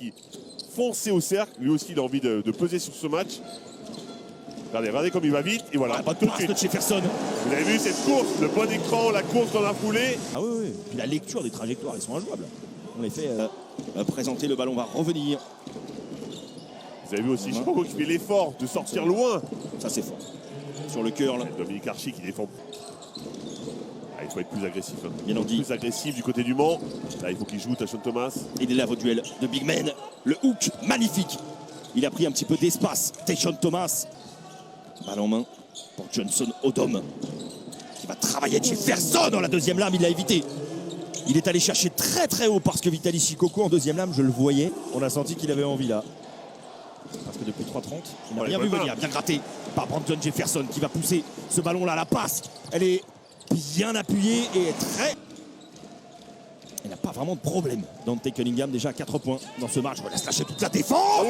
qui fonçait au cercle. Lui aussi, il a envie de peser sur ce match. Regardez comme il va vite. Et voilà, Pas tout de de suite. Jefferson. Vous avez vu cette course, le bon écran, la course dans la foulée. Ah oui. Puis la lecture des trajectoires, ils sont injouables. En effet, présenter le ballon va revenir. Vous avez vu aussi Chicago qui fait l'effort de sortir loin. Ça, c'est fort. Sur le curl. Dominique Archie qui défend. Ah, il faut être plus agressif. Hein. Bien entendu. Plus agressif du côté du Mans. Là, il faut qu'il joue Tashon Thomas. Il est là au duel de Big Man. Le hook, magnifique. Il a pris un petit peu d'espace. Tashon Thomas. Balle en main pour Johnson Odom. Qui va travailler Jefferson dans la deuxième lame. Il l'a évité. Il est allé chercher très haut parce que Vitaly Chicoco en deuxième lame, je le voyais. On a senti qu'il avait envie là. Parce que depuis 3,30, il n'a rien vu venir. Bien gratté par Brandon Jefferson qui va pousser ce ballon là. La passe, elle est bien appuyée et très... Il n'a pas vraiment de problème. Dante Cunningham déjà à 4 points dans ce match. On laisse lâcher toute la défense.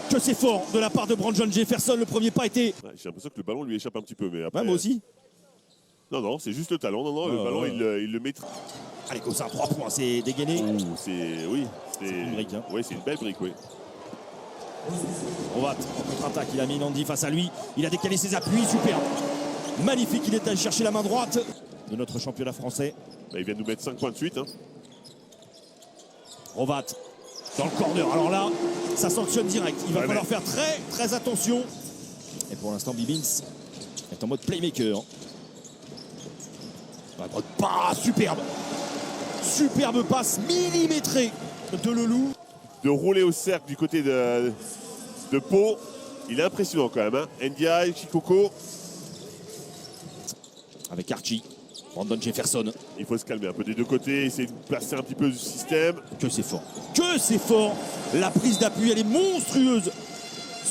Que c'est fort de la part de Brandon Jefferson. Le premier pas été... Ouais, j'ai l'impression que le ballon lui échappe un petit peu. Mais après, ouais, moi aussi. Non, c'est juste le talent. Le ballon, il le maîtrise. Allez, comme ça, 3 points, c'est dégainé. Oui, c'est une brique. Hein. Oui, c'est une belle brique, oui. Rovat en contre-attaque, il a mis Nandi face à lui. Il a décalé ses appuis, superbe. Magnifique, il est allé chercher la main droite de notre championnat français. Bah, il vient de nous mettre 5 points de suite. Hein. Rovat dans le corner. Alors là, ça sanctionne direct. Il va falloir faire très attention. Et pour l'instant, Bibins est en mode playmaker. Pas superbe. Superbe passe millimétrée de Leloup. De rouler au cercle du côté de Pau. Il est impressionnant quand même. Hein. Ndiaye, Chicoco. Avec Archie. Brandon Jefferson. Il faut se calmer un peu des deux côtés, essayer de placer un petit peu le système. Que c'est fort. Que c'est fort. La prise d'appui, elle est monstrueuse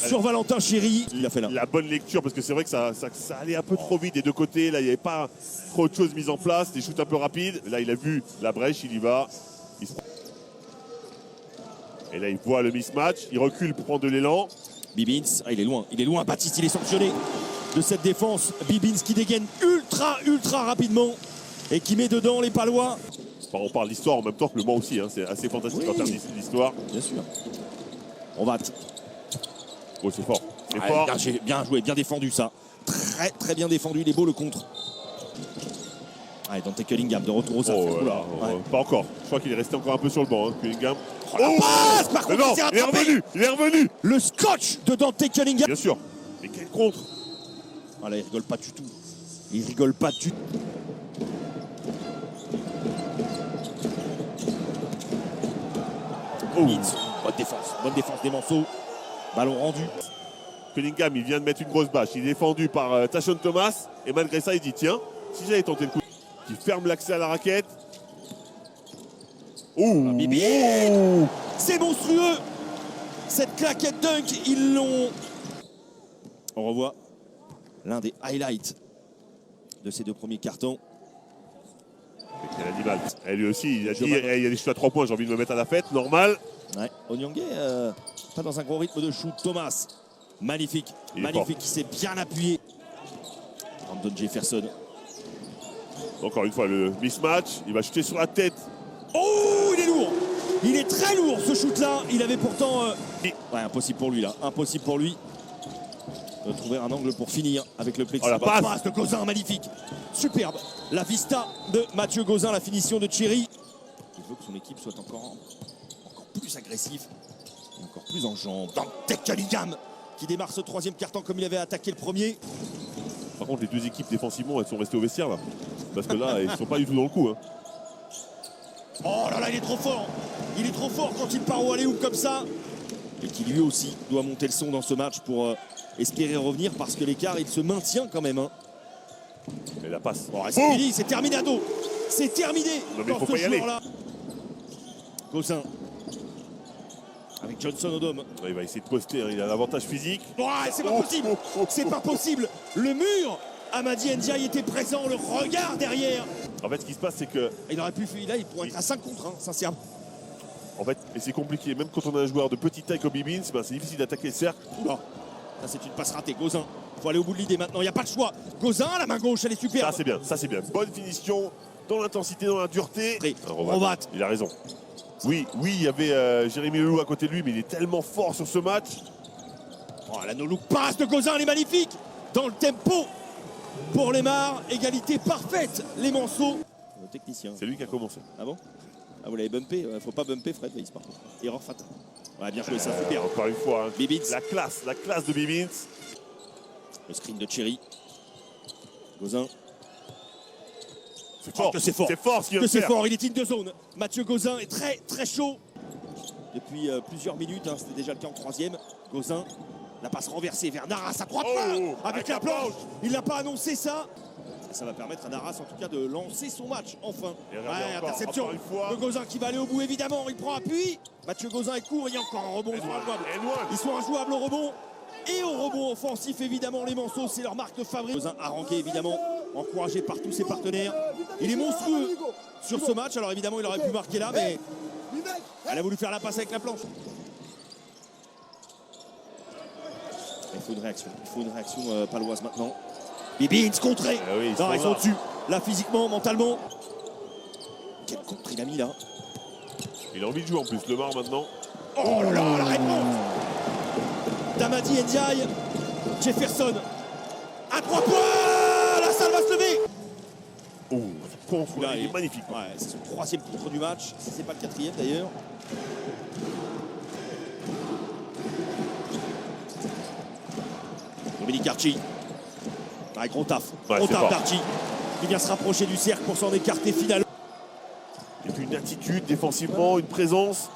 sur Valentin Chéry. Il a fait là. La bonne lecture, parce que c'est vrai que ça allait un peu trop vite des deux côtés. Là, il n'y avait pas trop de choses mises en place. Des shoots un peu rapides. Là, il a vu la brèche, il y va. Et là, il voit le mismatch. Il recule pour prendre de l'élan. Bibins, il est loin. Baptiste, il est sanctionné de cette défense. Bibins qui dégaine ultra rapidement et qui met dedans les Palois. Enfin, on parle d'histoire en même temps que le Mans aussi. Hein. C'est assez fantastique en termes d'histoire. Bien sûr. On va. Oh, c'est fort. C'est fort. Bien joué, bien défendu ça. Très bien défendu. Il est beau le contre. Allez, Dante Cunningham de retour au cercle. Pas encore. Je crois qu'il est resté encore un peu sur le banc. Hein. Cunningham. Oh, la passe par contre, non, il est revenu. Le scotch de Dante Cunningham. Bien sûr. Mais quel contre. Ah là, il rigole pas du tout. Il rigole pas du tout. Bonne défense des Manceaux. Ballon rendu. Cunningham, il vient de mettre une grosse bâche. Il est défendu par Tashon Thomas. Et malgré ça, il dit tiens, si j'avais tenté le coup, qui ferme l'accès à la raquette. C'est monstrueux. Cette claquette dunk, ils l'ont. On revoit l'un des highlights de ces 2 premiers cartons. Quel animal. Et lui aussi, il a dit il y a des shoots à 3 points, j'ai envie de me mettre à la fête, normal. Ouais, Onyangé, pas dans un gros rythme de shoot. Thomas, magnifique, il s'est bien appuyé. Brandon Jefferson. Encore une fois, le mismatch, il va shooter sur la tête. Oh, il est lourd. Il est très lourd ce shoot-là. Il avait pourtant... Ouais, impossible pour lui là. Impossible pour lui de trouver un angle pour finir avec le plexi. Oh, la passe de Gauzin, magnifique. Superbe. La vista de Mathieu Gauzin, la finition de Thierry. Il veut que son équipe soit encore plus agressif. Et encore plus en jambes. Dante Cunningham qui démarre ce 3e carton comme il avait attaqué le premier. Par contre, les 2 équipes défensivement, elles sont restées au vestiaire là. Parce que là, ils ne sont pas du tout dans le coup. Hein. Oh là là, il est trop fort. Il est trop fort quand il part au alley-oop comme ça. Et qui lui aussi doit monter le son dans ce match pour espérer revenir parce que l'écart, il se maintient quand même. Hein. Et la passe. Oh, c'est fini, c'est terminado. C'est terminé. Non, mais il faut pas y aller. Gauzin. Avec Johnson Odom. Ouais, il va essayer de poster, hein. Il a l'avantage physique. Ouais, c'est pas possible. C'est pas possible. Le mur. Amadi Ndiaye était présent, le regard derrière. En fait, ce qui se passe, c'est que... Il aurait pu, là, il pourrait être à 5 contre 1, sincèrement. En fait, et c'est compliqué. Même quand on a un joueur de petite taille comme Bibins, ben, c'est difficile d'attaquer le cercle. Non, ça c'est une passe ratée. Gauzin, il faut aller au bout de l'idée maintenant, il n'y a pas le choix. Gauzin, la main gauche, elle est super. Ça c'est bien. Bonne finition, dans l'intensité, dans la dureté. Rovat. Il a raison. Oui, il y avait Jérémy Leloup à côté de lui, mais il est tellement fort sur ce match. Oh, la no-look passe de Gauzin, elle est magnifique. Dans le tempo pour Lemar. Égalité parfaite, les Manceaux. Le technicien. C'est lui qui a commencé. Ah bon? Ah, vous l'avez bumpé. Faut pas bumper Fred Weiss par contre. Erreur fatale. Ouais, bien joué, ça super. Encore une fois, hein. Bibins. La classe de Bibins. Le screen de Thierry. Gauzin. C'est fort. Que c'est fort. C'est fort ce qu'il vient Que de c'est faire. fort, il est in de zone. Mathieu Gauzin est très chaud. Depuis plusieurs minutes, hein, c'était déjà le cas en troisième. Gauzin, la passe renversée vers Narras à 3 points avec la planche. Il n'a pas annoncé ça. Et ça va permettre à Narras en tout cas de lancer son match enfin. Ouais, interception de Gauzin qui va aller au bout évidemment. Il prend appui. Mathieu Gauzin est court, il y a encore un rebond. Ils sont injouables au rebond. Et au rebond offensif évidemment les Manceaux, c'est leur marque de fabrique. Gauzin harangué évidemment, encouragé par tous ses partenaires. Il est monstrueux sur ce match. Alors évidemment il aurait pu marquer là, mais elle a voulu faire la passe avec la planche. Il faut une réaction paloise maintenant. Bibins contré. Oui, non, ils sont dessus. Là physiquement, mentalement. Quel contre il a mis là. Il a envie de jouer en plus, Lemar maintenant. Oh là là, la réponse d'Amadi Ndiaye. Jefferson à 3 points. La salle va se lever. Oh, contre, là, il est magnifique. Ouais, c'est son 3e contre du match, si c'est pas le 4e d'ailleurs. Dominique Archie. Ouais, gros taf. Gros taf d'Archie. Il vient se rapprocher du cercle pour s'en écarter finalement. Et puis une attitude défensivement, une présence.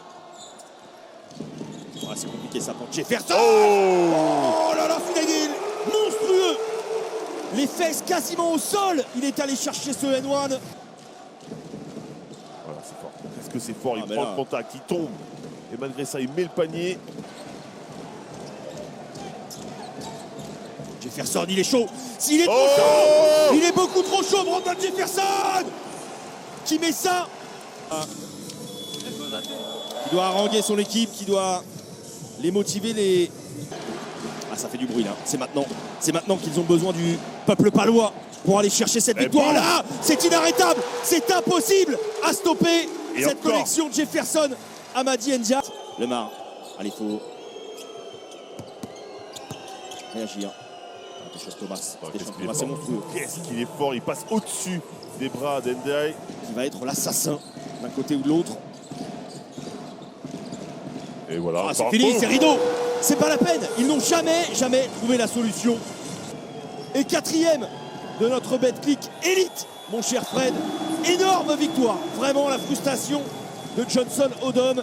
Ouais, c'est compliqué ça pour Jefferson. Oh là là, Finagil. Monstrueux. Les fesses quasiment au sol. Il est allé chercher ce N1. Voilà, c'est fort. Est-ce que c'est fort? Il prend le contact, il tombe. Et malgré ça, il met le panier. Jefferson, il est chaud. S'il est trop chaud, il est beaucoup trop chaud. Brandon Jefferson qui met ça. Qui doit haranguer son équipe, qui doit les motiver. Ah, ça fait du bruit là. C'est maintenant qu'ils ont besoin du peuple palois pour aller chercher cette victoire là. C'est inarrêtable. C'est impossible à stopper cette connexion de Jefferson. Amadi Ndiaye. Lemar. Allez, il faut réagir. Thomas. Thomas, c'est monstrueux. Qu'est-ce qu'il est fort, il passe au-dessus des bras d'Ndiaye. Qui va être l'assassin d'un côté ou de l'autre. Et voilà. Ah, c'est fini, c'est rideau. C'est pas la peine. Ils n'ont jamais trouvé la solution. Et 4e de notre Betclic élite, mon cher Fred. Énorme victoire. Vraiment la frustration de Johnson Odom.